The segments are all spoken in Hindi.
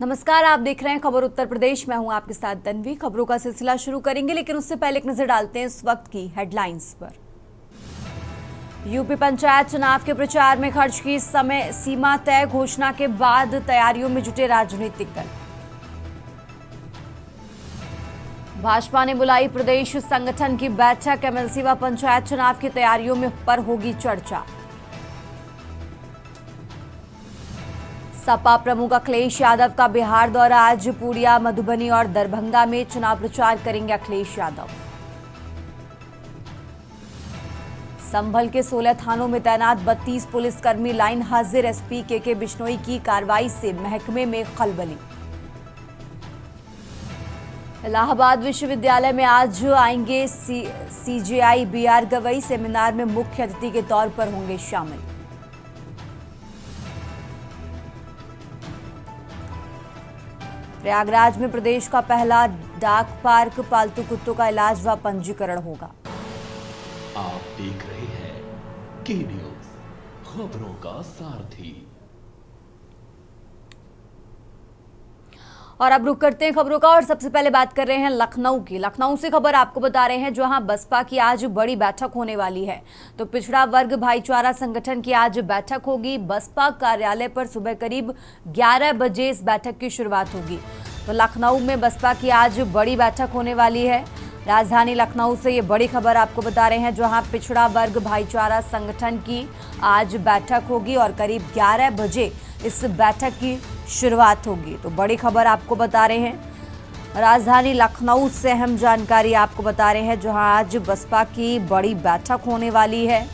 नमस्कार, आप देख रहे हैं खबर उत्तर प्रदेश। मैं हूं आपके साथ तन्वी। खबरों का सिलसिला शुरू करेंगे, लेकिन उससे पहले एक नजर डालते हैं इस वक्त की हेडलाइंस पर। यूपी पंचायत चुनाव के प्रचार में खर्च की समय सीमा तय, घोषणा के बाद तैयारियों में जुटे राजनीतिक दल। भाजपा ने बुलाई प्रदेश संगठन की बैठक, एमएलसी व पंचायत चुनाव की तैयारियों में पर होगी चर्चा। सपा प्रमुख अखिलेश यादव का बिहार दौरा, आज पूर्णिया, मधुबनी और दरभंगा में चुनाव प्रचार करेंगे अखिलेश यादव। संभल के 16 थानों में तैनात 32 पुलिसकर्मी लाइन हाजिर, एसपी के बिश्नोई की कार्रवाई से महकमे में खलबली। इलाहाबाद विश्वविद्यालय में आज आएंगे सीजेआई बीआर गवई, सेमिनार में मुख्य अतिथि के तौर पर होंगे शामिल। प्रयागराज में प्रदेश का पहला डाक पार्क, पालतू कुत्तों का इलाज व पंजीकरण होगा। आप देख रहे हैं के न्यूज़, खबरों का सारथी। और अब रुक करते हैं खबरों का, और सबसे पहले बात कर रहे हैं लखनऊ की। लखनऊ से खबर आपको बता रहे हैं, जहां बसपा की आज बड़ी बैठक होने वाली है। तो पिछड़ा वर्ग भाईचारा संगठन की आज बैठक होगी। बसपा कार्यालय पर सुबह करीब 11 बजे इस बैठक की शुरुआत होगी। तो लखनऊ में बसपा की आज बड़ी बैठक होने वाली है। राजधानी लखनऊ से ये बड़ी खबर आपको बता रहे हैं, जहां पिछड़ा वर्ग भाईचारा संगठन की आज बैठक होगी और करीब 11 बजे इस बैठक की शुरुआत होगी। तो बड़ी खबर आपको बता रहे हैं, राजधानी लखनऊ से अहम जानकारी आपको बता रहे हैं, जहां आज बसपा की बड़ी बैठक होने वाली है।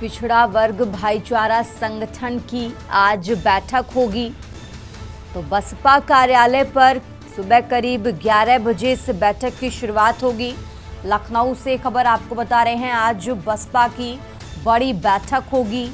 पिछड़ा वर्ग भाईचारा संगठन की आज बैठक होगी। तो बसपा कार्यालय पर सुबह करीब 11 बजे इस बैठक की शुरुआत होगी। लखनऊ से खबर आपको बता रहे हैं, आज बसपा की बड़ी बैठक होगी।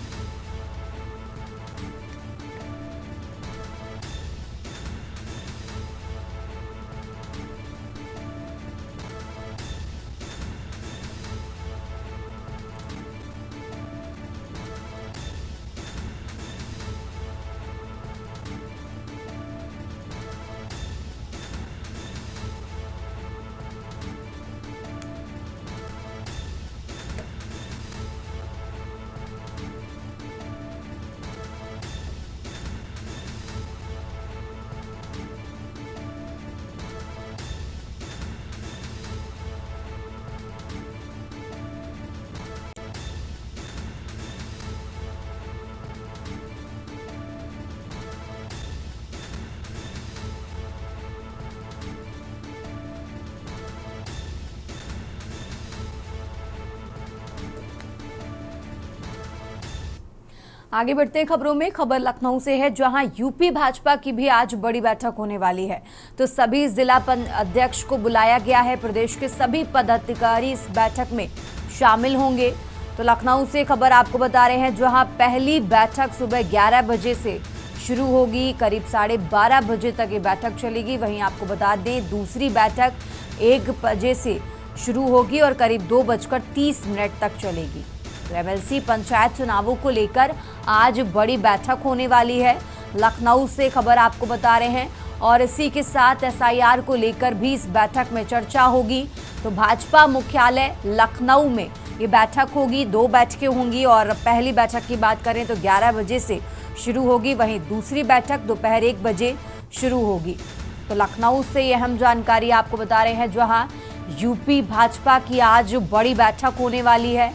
आगे बढ़ते हैं खबरों में। खबर लखनऊ से है, जहां यूपी भाजपा की भी आज बड़ी बैठक होने वाली है। तो सभी जिला अध्यक्ष को बुलाया गया है। प्रदेश के सभी पदाधिकारी इस बैठक में शामिल होंगे। तो लखनऊ से खबर आपको बता रहे हैं, जहां पहली बैठक सुबह 11 बजे से शुरू होगी, करीब 12:30 बजे तक ये बैठक चलेगी। वहीं आपको बता दें, दूसरी बैठक 1 बजे से शुरू होगी और करीब 2:30 तक चलेगी। तो एमएलसी पंचायत चुनावों को लेकर आज बड़ी बैठक होने वाली है। लखनऊ से खबर आपको बता रहे हैं, और इसी के साथ एसआईआर को लेकर भी इस बैठक में चर्चा होगी। तो भाजपा मुख्यालय लखनऊ में ये बैठक होगी। 2 बैठकें होंगी, और पहली बैठक की बात करें तो 11 बजे से शुरू होगी। वहीं दूसरी बैठक दोपहर 1 बजे शुरू होगी। तो लखनऊ से ये अहम जानकारी आपको बता रहे हैं, जहां यूपी भाजपा की आज बड़ी बैठक होने वाली है।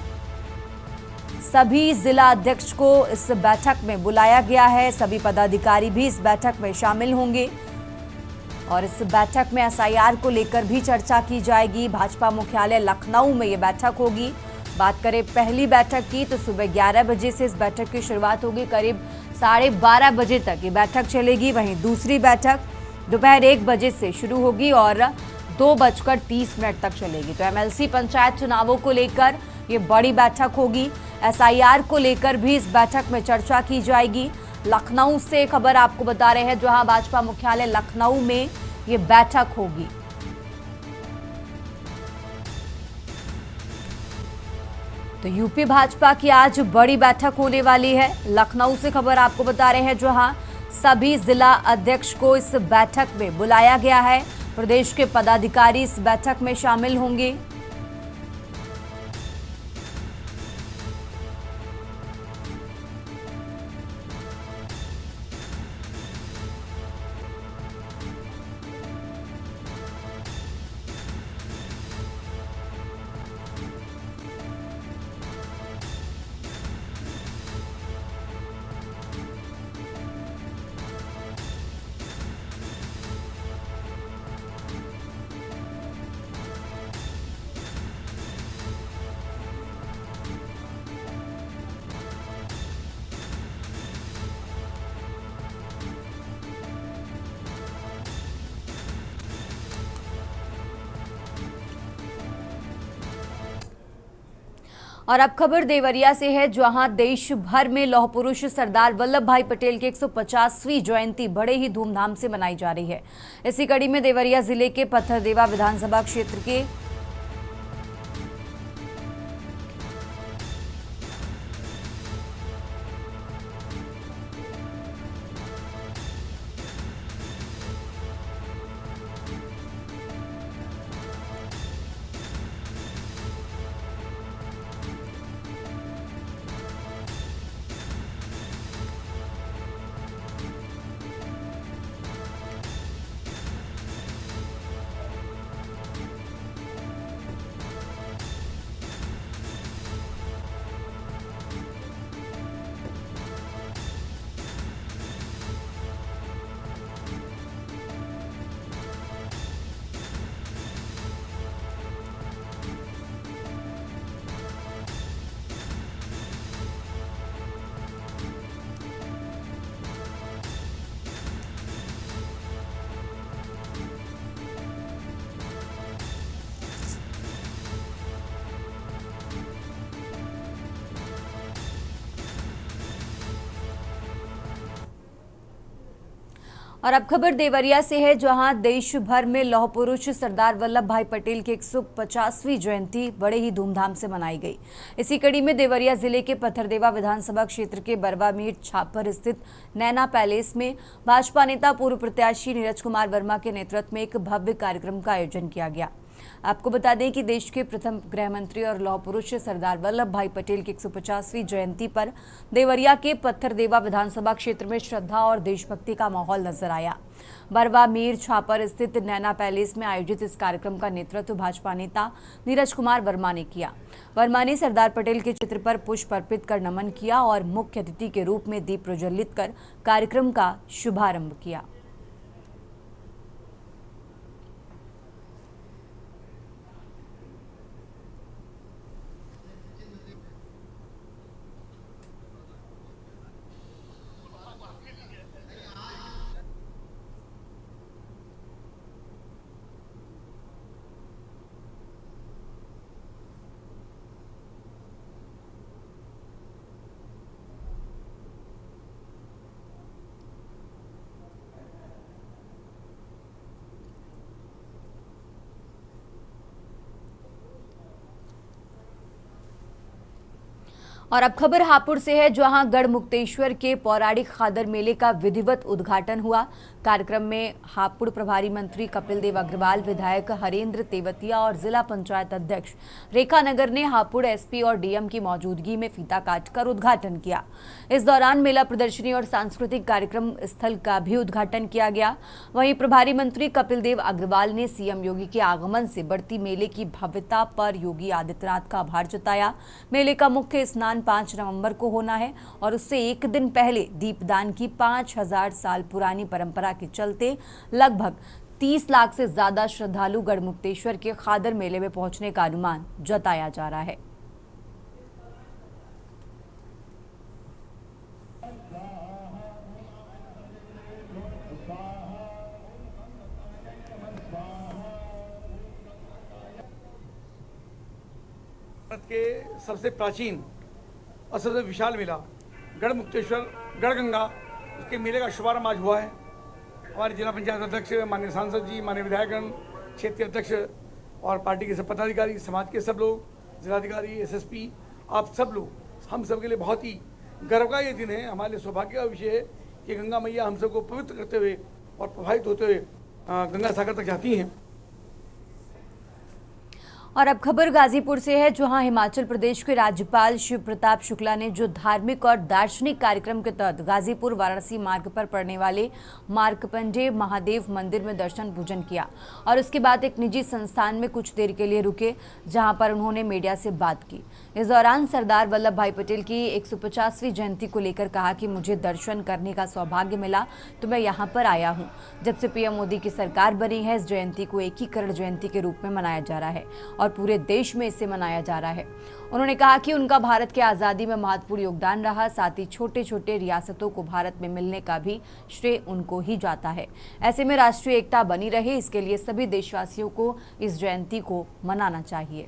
सभी जिला अध्यक्ष को इस बैठक में बुलाया गया है। सभी पदाधिकारी भी इस बैठक में शामिल होंगे, और इस बैठक में एसआईआर को लेकर भी चर्चा की जाएगी। भाजपा मुख्यालय लखनऊ में ये बैठक होगी। बात करें पहली बैठक की, तो सुबह 11 बजे से इस बैठक की शुरुआत होगी, करीब 12:30 बजे तक ये बैठक चलेगी। वहीं दूसरी बैठक दोपहर 1 बजे से शुरू होगी और 2:30 तक चलेगी। तो एमएलसी पंचायत चुनावों को लेकर ये बड़ी बैठक होगी। एसआईआर को लेकर भी इस बैठक में चर्चा की जाएगी। लखनऊ से खबर आपको बता रहे हैं, जहां भाजपा मुख्यालय लखनऊ में ये बैठक होगी। तो यूपी भाजपा की आज बड़ी बैठक होने वाली है। लखनऊ से खबर आपको बता रहे हैं, जहां सभी जिला अध्यक्ष को इस बैठक में बुलाया गया है। प्रदेश के पदाधिकारी इस बैठक में शामिल होंगे। और अब खबर देवरिया से है, जहां देश भर में लौह पुरुष सरदार वल्लभ भाई पटेल की 150वीं जयंती बड़े ही धूमधाम से मनाई जा रही है। इसी कड़ी में देवरिया जिले के पत्थरदेवा विधानसभा क्षेत्र के और अब खबर देवरिया से है, जहां देश भर में लौह पुरुष सरदार वल्लभ भाई पटेल की 150वीं जयंती बड़े ही धूमधाम से मनाई गई। इसी कड़ी में देवरिया जिले के पत्थरदेवा विधानसभा क्षेत्र के बरवा मीर छापर स्थित नैना पैलेस में भाजपा नेता पूर्व प्रत्याशी नीरज कुमार वर्मा के नेतृत्व में एक भव्य कार्यक्रम का आयोजन किया गया। आपको बता दें कि देश के प्रथम गृह मंत्री और लौह पुरुष सरदार वल्लभ भाई पटेल की 150वीं जयंती पर देवरिया के पत्थरदेवा विधानसभा क्षेत्र में श्रद्धा और देशभक्ति का माहौल नजर आया। बरवा मीर छापर स्थित नैना पैलेस में आयोजित इस कार्यक्रम का नेतृत्व भाजपा नेता नीरज कुमार वर्मा ने किया। वर्मा ने सरदार पटेल के चित्र पर पुष्प अर्पित कर नमन किया और मुख्य अतिथि के रूप में दीप प्रज्वलित कर कार्यक्रम का शुभारंभ किया। और अब खबर हापुड़ से है, जहां गढ़मुक्तेश्वर के पौराणिक खादर मेले का विधिवत उद्घाटन हुआ। कार्यक्रम में हापुड़ प्रभारी मंत्री कपिल देव अग्रवाल, विधायक हरेंद्र तेवतिया और जिला पंचायत अध्यक्ष रेखा नगर ने हापुड़ एसपी और डीएम की मौजूदगी में फीता काटकर उद्घाटन किया। इस दौरान मेला प्रदर्शनी और सांस्कृतिक कार्यक्रम स्थल का भी उद्घाटन किया गया। वहीं प्रभारी मंत्री कपिल देव अग्रवाल ने सीएम योगी के आगमन से बढ़ती मेले की भव्यता पर योगी आदित्यनाथ का आभार जताया। मेले का मुख्य स्नान 5 नवंबर को होना है और उससे एक दिन पहले दीपदान की 5000 साल पुरानी परंपरा के चलते लगभग 30 लाख से ज्यादा श्रद्धालु गढ़मुक्तेश्वर के खादर मेले में पहुंचने का अनुमान जताया जा रहा है। भारत के सबसे प्राचीन और सबसे विशाल मेला गढ़मुक्तेश्वर गढ़गंगा, उसके मेले का शुभारंभ आज हुआ है। हमारे जिला पंचायत अध्यक्ष, माननीय सांसद जी, माननीय विधायकगण, क्षेत्रीय अध्यक्ष और पार्टी के सब पदाधिकारी, समाज के सब लोग, जिलाधिकारी, एसएसपी आप सब लोग, हम सब के लिए बहुत ही गर्व का ये दिन है। हमारे लिए सौभाग्य का विषय है कि गंगा मैया हम सबको पवित्र करते हुए और प्रभावित होते हुए गंगा सागर तक जाती हैं। और अब खबर गाजीपुर से है, जहां हिमाचल प्रदेश के राज्यपाल शिव प्रताप शुक्ला ने जो धार्मिक और दार्शनिक कार्यक्रम के तहत गाजीपुर वाराणसी मार्ग पर पड़ने वाले मार्कंडेय महादेव मंदिर में दर्शन पूजन किया और उसके बाद एक निजी संस्थान में कुछ देर के लिए रुके, जहां पर उन्होंने मीडिया से बात की। इस दौरान सरदार वल्लभ भाई पटेल की 150वीं जयंती को लेकर कहा कि मुझे दर्शन करने का सौभाग्य मिला तो मैं यहाँ पर आया हूँ। जब से पीएम मोदी की सरकार बनी है, इस जयंती को एकीकरण जयंती के रूप में मनाया जा रहा है और पूरे देश में इसे मनाया जा रहा है। उन्होंने कहा कि उनका भारत की आज़ादी में महत्वपूर्ण योगदान रहा, साथ ही छोटे छोटे रियासतों को भारत में मिलने का भी श्रेय उनको ही जाता है। ऐसे में राष्ट्रीय एकता बनी रहे, इसके लिए सभी देशवासियों को इस जयंती को मनाना चाहिए।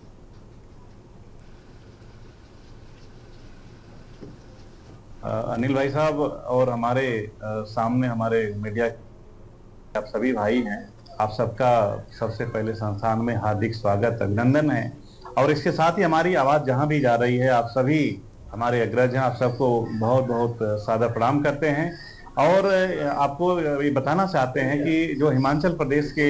अनिल भाई साहब और हमारे सामने हमारे मीडिया आप सभी भाई हैं, आप सबका सबसे पहले संस्थान में हार्दिक स्वागत, अभिनंदन है। और इसके साथ ही हमारी आवाज़ जहां भी जा रही है, आप सभी हमारे अग्रज हैं, आप सबको बहुत बहुत सादर प्रणाम करते हैं। और आपको ये बताना चाहते हैं कि जो हिमाचल प्रदेश के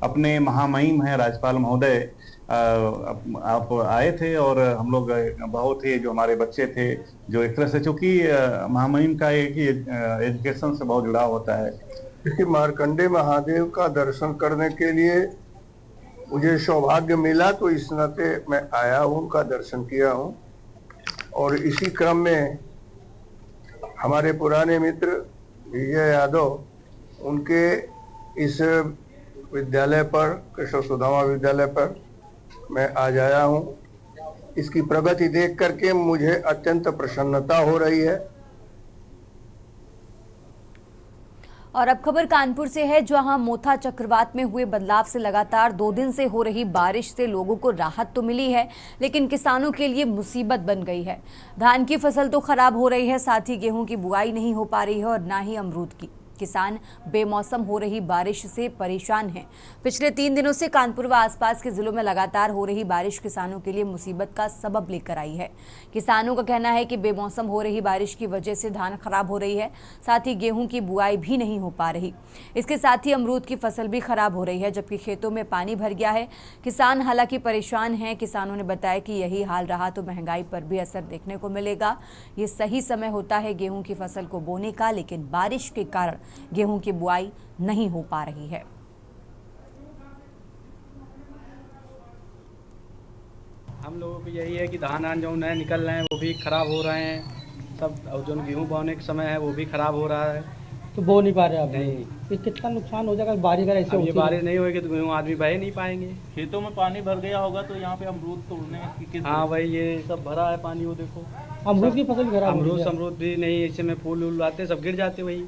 अपने महामहिम हैं राज्यपाल महोदय, आप आए थे और हम लोग बहुत ही, जो हमारे बच्चे थे, जो एक तरह से, चूंकि महामहिम का एक ही एजुकेशन से बहुत जुड़ा होता है, क्योंकि मार्कंडेय महादेव का दर्शन करने के लिए मुझे सौभाग्य मिला, तो इस नाते मैं आया हूँ, उनका दर्शन किया हूँ। और इसी क्रम में हमारे पुराने मित्र विजय यादव, उनके इस विद्यालय पर, कृष्ण सुदामा विद्यालय पर मैं आज आया हूँ। इसकी प्रगति देख करके मुझे अत्यंत प्रसन्नता हो रही है। और अब खबर कानपुर से है, जहां मोथा चक्रवात में हुए बदलाव से लगातार 2 दिन से हो रही बारिश से लोगों को राहत तो मिली है, लेकिन किसानों के लिए मुसीबत बन गई है। धान की फसल तो खराब हो रही है, साथ ही गेहूं की बुआई नहीं हो पा रही है और ना ही अमरूद की। किसान बेमौसम हो रही बारिश से परेशान हैं। पिछले 3 दिनों से कानपुर व आसपास के जिलों में लगातार हो रही बारिश किसानों के लिए मुसीबत का सबब लेकर आई है। किसानों का कहना है कि बेमौसम हो रही बारिश की वजह से धान खराब हो रही है, साथ ही गेहूं की बुआई भी नहीं हो पा रही। इसके साथ ही अमरूद की फसल भी खराब हो रही है, जबकि खेतों में पानी भर गया है। किसान हालांकि परेशान हैं। किसानों ने बताया कि यही हाल रहा तो महंगाई पर भी असर देखने को मिलेगा। ये सही समय होता है गेहूं की फसल को बोने का, लेकिन बारिश के कारण गेहूं की बुआई नहीं हो पा रही है। हम लोगों को यही है कि धान जो नए निकल रहे हैं वो भी खराब हो रहे हैं सब, और जो गेहूं बोने का समय है वो भी खराब हो रहा है, तो बो नहीं पा रहे आप? नहीं। ये कितना नुकसान हो जाएगा बारिश अगर ऐसे? ये बारिश नहीं होगी तो गेहूं आदमी बह नहीं पाएंगे। खेतों में पानी भर गया होगा तो यहाँ पे अमरूद तोड़ने की हाँ भाई, ये सब भरा है पानी, वो देखो अमरूद की फसल खराब हो रही है। अमरूद भी नहीं, ऐसे में फूल वूल आते सब गिर जाते। वही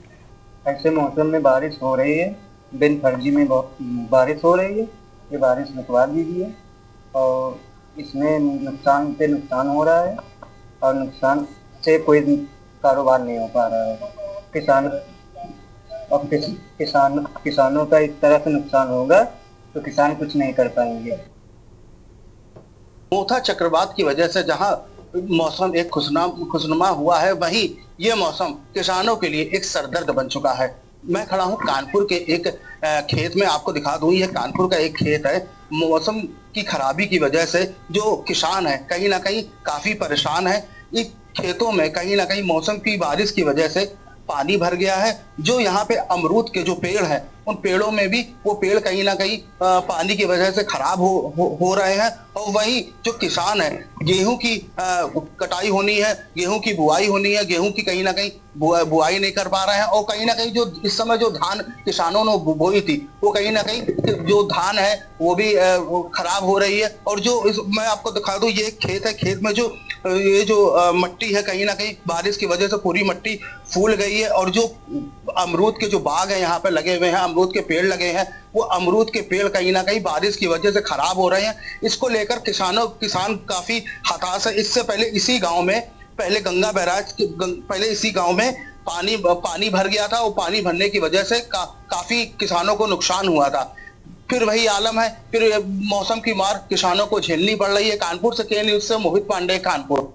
ऐसे मौसम में बारिश हो रही है, बिन फर्जी में बहुत बारिश हो रही है। ये बारिश रुकवा दीजिए, और इसमें नुकसान पे नुकसान हो रहा है और नुकसान से कोई कारोबार नहीं हो पा रहा है। किसानों का इस तरह से नुकसान होगा तो किसान कुछ नहीं कर पाएंगे। मोथा चक्रवात की वजह से जहां मौसम एक खुशनुमा हुआ है, वहीं ये मौसम किसानों के लिए एक सरदर्द बन चुका है। मैं खड़ा हूं कानपुर के एक खेत में, आपको दिखा दूं, ये कानपुर का एक खेत है। मौसम की खराबी की वजह से जो किसान है कहीं ना कहीं काफी परेशान है। इन खेतों में कहीं ना कहीं मौसम की बारिश की वजह से पानी भर गया है। जो यहाँ पे अमरूद के जो पेड़ हैं, उन पेड़ों में भी वो पेड़ कहीं ना कहीं पानी की वजह से खराब हो रहे हैं। और वही जो किसान है, गेहूं की कटाई होनी है, गेहूं की बुआई होनी है, गेहूं की कहीं ना कहीं बुआई नहीं कर पा रहे हैं। और कहीं ना कहीं जो इस समय जो धान किसानों ने बोई थी, वो कहीं ना कहीं जो धान है वो भी खराब हो रही है। और जो मैं आपको दिखा दूं, ये खेत है, खेत में जो ये जो मट्टी है, कहीं ना कहीं बारिश की वजह से पूरी मट्टी फूल गई है। और जो अमरूद के जो बाग है यहाँ पे लगे हुए हैं, अमरूद के पेड़ लगे हैं, वो अमरूद के पेड़ कहीं ना कहीं बारिश की वजह से खराब हो रहे हैं। इसको लेकर किसान काफी हताश है। इससे पहले इसी गांव में गंगा बैराज पहले इसी गांव में पानी भर गया था, और पानी भरने की वजह से काफी किसानों को नुकसान हुआ था। फिर वही आलम है, फिर मौसम की मार किसानों को झेलनी पड़ रही है। कानपुर से के न्यूज़ से मोहित पांडे, कानपुर।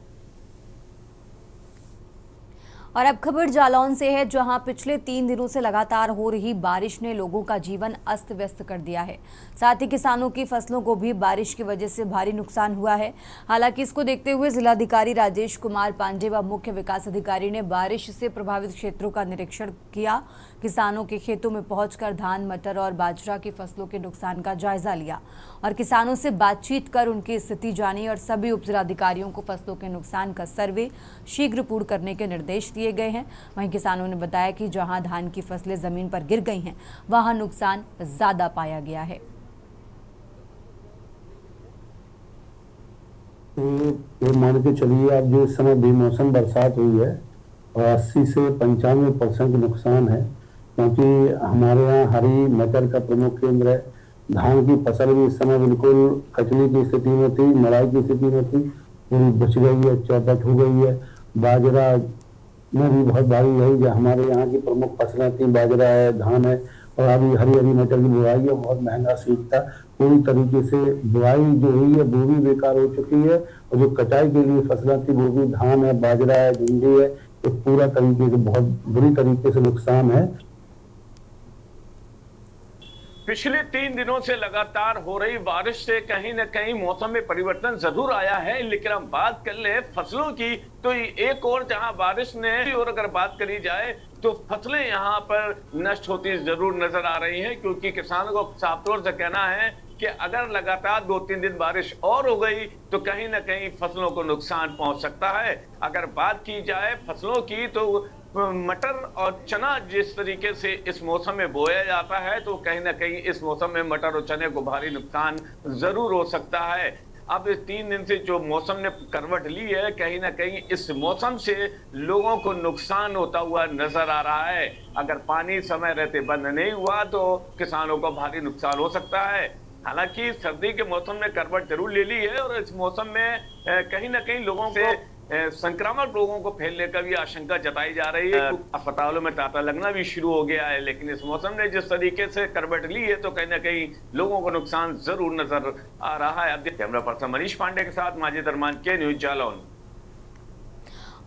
और अब खबर जालौन से है, जहां पिछले 3 दिनों से लगातार हो रही बारिश ने लोगों का जीवन अस्त व्यस्त कर दिया है। साथ ही किसानों की फसलों को भी बारिश की वजह से भारी नुकसान हुआ है। हालांकि इसको देखते हुए जिलाधिकारी राजेश कुमार पांडे व मुख्य विकास अधिकारी ने बारिश से प्रभावित क्षेत्रों का निरीक्षण किया। किसानों के खेतों में पहुंचकर धान, मटर और बाजरा की फसलों के नुकसान का जायजा लिया और किसानों से बातचीत कर उनकी स्थिति जानी और सभी उपजिलाधिकारियों को फसलों के नुकसान का सर्वे शीघ्र पूर्ण करने के निर्देश दिए गए हैं। वहीं किसानों ने बताया कि जहां धान की फसलें जमीन पर गिर गई हैं, वहां नुकसान ज्यादा पाया गया है। ये मान के चलिए आप जो इस समय बेमौसम बरसात हुई है और 80 से 95% नुकसान है, क्योंकि हमारे यहाँ हरी मटर का प्रमुख केंद्र है। धान की फसल भी इस समय बिल्कुल कचने की स्थिति में थी, मड़ाई की स्थिति में थी, पूरी बच गई है, चौपट हो गई है। बाजरा में भी बहुत भारी है, जो हमारे यहाँ की प्रमुख फसलें थी, बाजरा है, धान है और अभी हरी मटर की बुआई है। बहुत महंगा सीड था, पूरी तरीके से बुआई जो हुई है वो भी बेकार हो चुकी है और जो कटाई के लिए फसलें थी वो भी धान है, बाजरा है, भिंडी है, तो पूरा तरीके से बहुत बुरी तरीके से नुकसान है। पिछले 3 दिनों से लगातार हो रही बारिश से कहीं न कहीं मौसम में परिवर्तन जरूर आया है, लेकिन हम बात कर ले फसलों की तो एक और जहां बारिश ने और अगर बात करी जाए तो फसलें यहां पर नष्ट होती जरूर नजर आ रही हैं, क्योंकि किसानों को साफ तौर से कहना है कि अगर लगातार 2-3 दिन बारिश और हो गई तो कहीं न कहीं फसलों को नुकसान पहुंच सकता है। अगर बात की जाए फसलों की तो मटर और चना जिस तरीके से इस मौसम में बोया जाता है तो कहीं ना कहीं इस मौसम में मटर और चने को भारी नुकसान जरूर हो सकता है। अब इस 3 दिन से जो मौसम ने करवट ली है, कहीं ना कहीं इस मौसम से लोगों को नुकसान होता हुआ नजर आ रहा है। अगर पानी समय रहते बंद नहीं हुआ तो किसानों को भारी नुकसान हो सकता है। हालांकि सर्दी के मौसम ने करवट जरूर ले ली है और इस मौसम में कहीं ना कहीं लोगों से संक्रामक रोगों को फैलने का भी आशंका जताई जा रही है। अस्पतालों में तांता लगना भी शुरू हो गया है, लेकिन इस मौसम ने जिस तरीके से करवट ली है तो कहीं ना कहीं लोगों को नुकसान जरूर नजर आ रहा है। अब कैमरा पर्सन मनीष पांडे के साथ माजिद अरमान के न्यूज जालौन।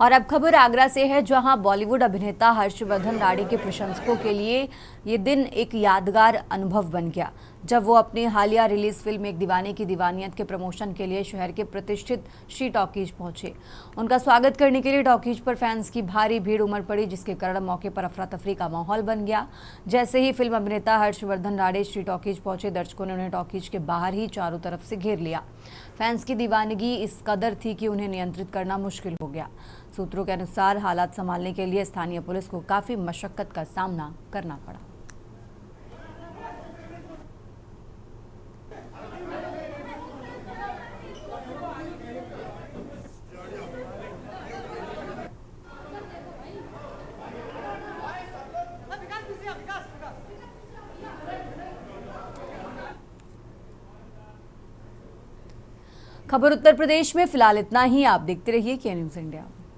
और अब खबर आगरा से है, जहां बॉलीवुड अभिनेता हर्षवर्धन राठी के प्रशंसकों के लिए ये दिन एक यादगार अनुभव बन गया, जब वो अपनी हालिया रिलीज फिल्म एक दीवाने की दीवानियत के प्रमोशन के लिए शहर के प्रतिष्ठित श्री टॉकीज पहुंचे। उनका स्वागत करने के लिए टॉकीज पर फैंस की भारी भीड़ उमड़ पड़ी, जिसके कारण मौके पर अफरा तफरी का माहौल बन गया। जैसे ही फिल्म अभिनेता हर्षवर्धन राठी श्री टॉकीज पहुंचे, दर्शकों ने उन्हें टॉकीज के बाहर ही चारों तरफ से घेर लिया। फैंस की दीवानगी इस कदर थी कि उन्हें नियंत्रित करना मुश्किल हो गया। सूत्रों के अनुसार हालात संभालने के लिए स्थानीय पुलिस को काफी मशक्कत का सामना करना पड़ा। खबर उत्तर प्रदेश में फिलहाल इतना ही। आप देखते रहिए के न्यूज़ इंडिया।